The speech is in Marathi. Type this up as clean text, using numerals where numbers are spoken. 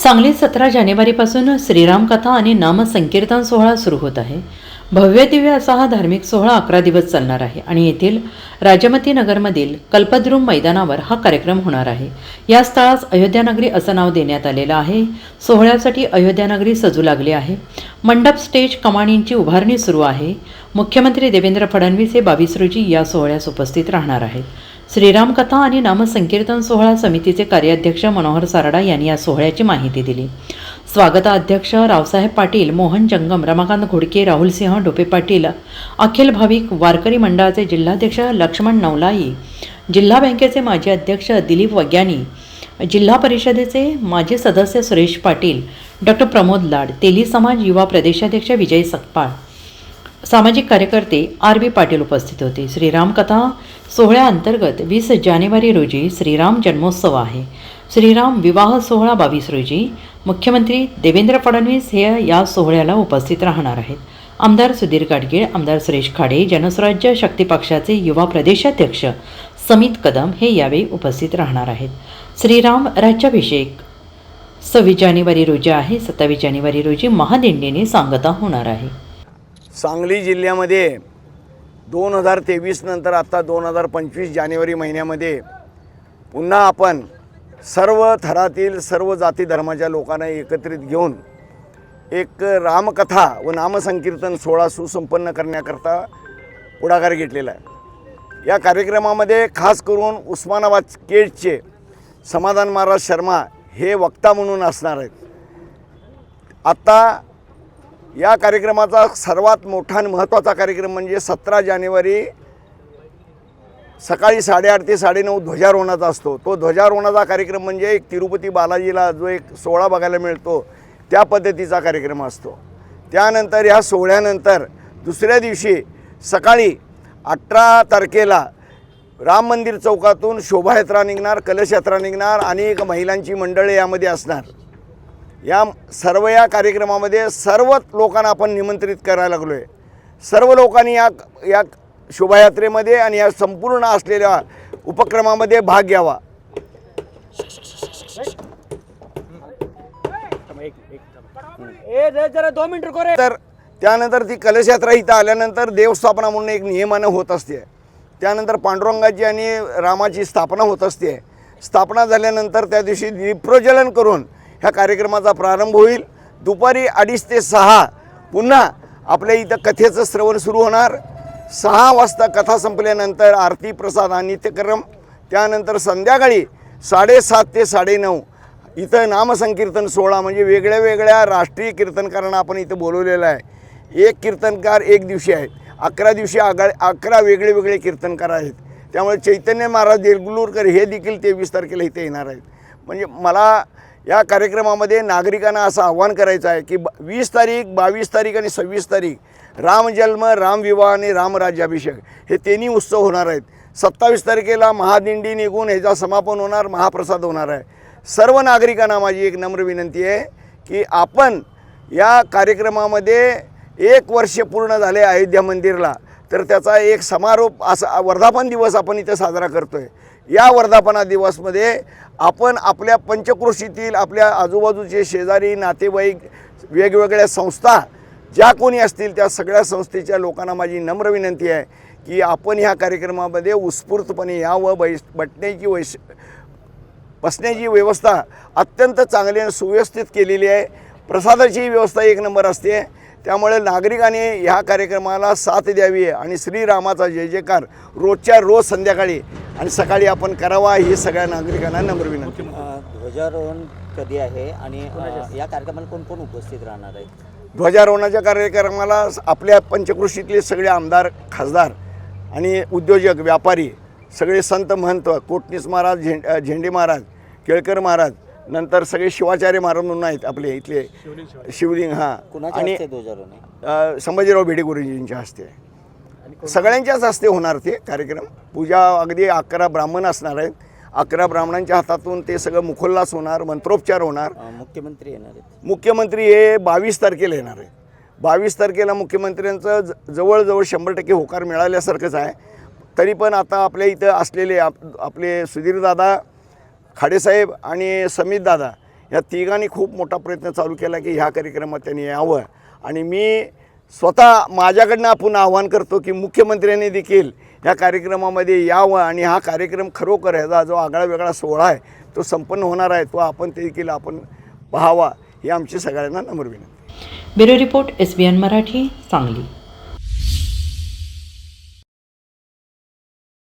सांगलीत 17 जानेवारीपासून श्रीराम कथा आणि नामसंकीर्तन सोहळा सुरू होत आहे. भव्य दिव्य असा हा धार्मिक सोहळा 11 दिवस चालणार आहे आणि येथील राजमती नगरमधील कल्पद्रुम मैदानावर हा कार्यक्रम होणार आहे. या स्थळास अयोध्यानगरी असं नाव देण्यात आलेलं आहे. सोहळ्यासाठी अयोध्यानगरी सजू लागली आहे. मंडप, स्टेज, कमानींची उभारणी सुरू आहे. मुख्यमंत्री देवेंद्र फडणवीस हे 22 रोजी या सोहळ्यास उपस्थित राहणार आहेत. श्रीराम कथा आणि नामसंकीर्तन सोहळा समितीचे कार्याध्यक्ष मनोहर सारडा यांनी या सोहळ्याची माहिती दिली. स्वागताध्यक्ष रावसाहेब पाटील, मोहन जंगम, रमाकांत घोडके, राहुल सिंह ढोपे पाटील, अखिल भाविक वारकरी मंडळाचे जिल्हाध्यक्ष लक्ष्मण नवलाई, जिल्हा बँकेचे माजी अध्यक्ष दिलीप वग्यानी, जिल्हा परिषदेचे माजी सदस्य सुरेश पाटील, डॉक्टर प्रमोद लाड, तेली समाज युवा प्रदेशाध्यक्ष विजय सकपाळ, सामाजिक कार्यकर्ते आर.बी. पाटील उपस्थित होते. श्रीराम कथा सोहळ्याअंतर्गत 20 जानेवारी रोजी श्रीराम जन्मोत्सव आहे. श्रीराम विवाह सोहळा 22 रोजी. मुख्यमंत्री देवेंद्र फडणवीस हे या सोहळ्याला उपस्थित राहणार आहेत. आमदार सुधीर गाडगीळ, आमदार सुरेश खाडे, जनस्वराज्य शक्ती पक्षाचे युवा प्रदेशाध्यक्ष समित कदम हे यावेळी उपस्थित राहणार आहेत. श्रीराम राज्याभिषेक 26 जानेवारी रोजी आहे. 27 जानेवारी रोजी महादिंडीने सांगता होणार आहे. सांगली जिल्ह्यामध्ये 2023 नंतर आता 2025 जानेवारी महिन्यामध्ये पुन्हा आपण सर्व थरातील सर्व जाती धर्माच्या लोकांना एकत्रित घेऊन एक रामकथा व नामसंकीर्तन सोहळा सुसंपन्न करण्याकरता पुढाकार घेतलेला आहे. या कार्यक्रमामध्ये खास करून उस्मानाबाद केजचे समाधान महाराज शर्मा हे वक्ता म्हणून असणार आहेत. आता या कार्यक्रमाचा सर्वात मोठा आणि महत्त्वाचा कार्यक्रम म्हणजे 17 जानेवारी सकाळी 8:30 ते 9:30 ध्वजारोहणाचा असतो. तो ध्वजारोहणाचा कार्यक्रम म्हणजे एक तिरुपती बालाजीला जो एक सोहळा बघायला मिळतो त्या पद्धतीचा कार्यक्रम असतो. त्यानंतर या सोहळ्यानंतर दुसऱ्या दिवशी सकाळी 18 तारखेला राम मंदिर चौकातून शोभायात्रा निघणार, कलशयात्रा निघणार, अनेक महिलांची मंडळे यामध्ये असणार. या कार्यक्रमामध्ये सर्व लोकांना आपण निमंत्रित करायला लागलो आहे. सर्व लोकांनी या शोभायात्रेमध्ये आणि या संपूर्ण असलेल्या उपक्रमामध्ये भाग घ्यावा. तर त्यानंतर ती कलशयात्रा इथं आल्यानंतर देवस्थापना म्हणून एक नियमानं होत असते. त्यानंतर पांडुरंगाची आणि रामाची स्थापना होत असते. स्थापना झाल्यानंतर त्या दिवशी दीपप्रज्वलन करून ह्या कार्यक्रमाचा प्रारंभ होईल. दुपारी 2:30 ते 6 पुन्हा आपल्या इथं कथेचं श्रवण सुरू होणार. 6 वाजता कथा संपल्यानंतर आरती, प्रसाद आणि नित्यक्रम. त्यानंतर संध्याकाळी 7:30 ते 9:30 इथं नामसंकीर्तन सोहळा म्हणजे वेगळ्या वेगळ्या राष्ट्रीय कीर्तनकारांना आपण इथं बोलवलेलं आहे. एक कीर्तनकार एक दिवशी आहेत. 11 दिवशी 11 वेगळे वेगळे कीर्तनकार आहेत. त्यामुळे चैतन्य महाराज देगलूरकर हे देखील 23 तारखेला इथे येणार आहेत. म्हणजे मला या कार्यक्रमामध्ये नागरिकांना असं आव्हान करायचं आहे की 20 तारीख, 22 तारीख आणि 26 तारीख रामजन्म, रामविवाह आणि रामराज्याभिषेक हे तिन्ही उत्सव होणार आहेत. 27 तारखेला महादिंडी निघून ह्याचा समापन होणार, महाप्रसाद होणार आहे. सर्व नागरिकांना माझी एक नम्र विनंती आहे की आपण या कार्यक्रमामध्ये 1 वर्ष पूर्ण झाले अयोध्या मंदिरला, तर त्याचा एक समारोप असा वर्धापन दिवस आपण इथे साजरा करतो आहे. या वर्धापना दिवसमध्ये आपण आपल्या पंचक्रोशीतील आपल्या आजूबाजूचे शेजारी, नातेवाईक, वेगवेगळ्या संस्था ज्या कोणी असतील त्या सगळ्या संस्थेच्या लोकांना माझी नम्र विनंती आहे की आपण ह्या कार्यक्रमामध्ये उत्स्फूर्तपणे यावं. बसण्याची व्यवस्था अत्यंत चांगली आणि सुव्यवस्थित केलेली आहे. प्रसादाची व्यवस्था 1 नंबर असते. त्यामुळे नागरिकांनी ह्या कार्यक्रमाला साथ द्यावी आणि श्रीरामाचा जय जयकार रोजच्या रोज संध्याकाळी आणि सकाळी आपण करावा ही सगळ्या नागरिकांना नम्र विनंती. ध्वजारोहण कधी आहे आणि या कार्यक्रमाला कोण कोण उपस्थित राहणार आहे? ध्वजारोहणाच्या कार्यक्रमाला आपल्या पंचक्रोशीतले सगळे आमदार, खासदार आणि उद्योजक, व्यापारी, सगळे संत महंत, कोटणीस महाराज, झेंडे महाराज, केळकर महाराज, नंतर सगळे शिवाचार्य महाराज म्हणून आहेत आपले इथले शिवलिंग. आणि संभाजीराव भिडे गुरुजींच्या हस्ते, सगळ्यांच्याच हस्ते होणार ते कार्यक्रम. पूजा अगदी 11 ब्राह्मण असणार आहेत. 11 ब्राह्मणांच्या हातातून ते सगळं मुखोल्लास होणार, मंत्रोपचार होणार. मुख्यमंत्री येणार आहेत. मुख्यमंत्री हे 22 तारखेला येणार आहे. 22 तारखेला मुख्यमंत्र्यांचं जवळजवळ 100% होकार मिळाल्यासारखंच आहे. तरी पण आता आपल्या इथं असलेले आपले सुधीरदादा खाडेसाहेब आणि समितदादा या तिघांनी खूप मोठा प्रयत्न चालू केला की ह्या कार्यक्रमात त्यांनी यावं. आणि मी स्वतः माझ्याकडनं आपण आवाहन करतो की मुख्यमंत्र्यांनी देखील ह्या कार्यक्रमामध्ये यावं आणि हा कार्यक्रम खरोखर ह्याचा जो आगळा वेगळा सोहळा आहे तो संपन्न होणार आहे तो आपण देखील आपण पाहावा ही आमची सगळ्यांना नम्र विनंती. Bureau report SBN Marathi, Sangli.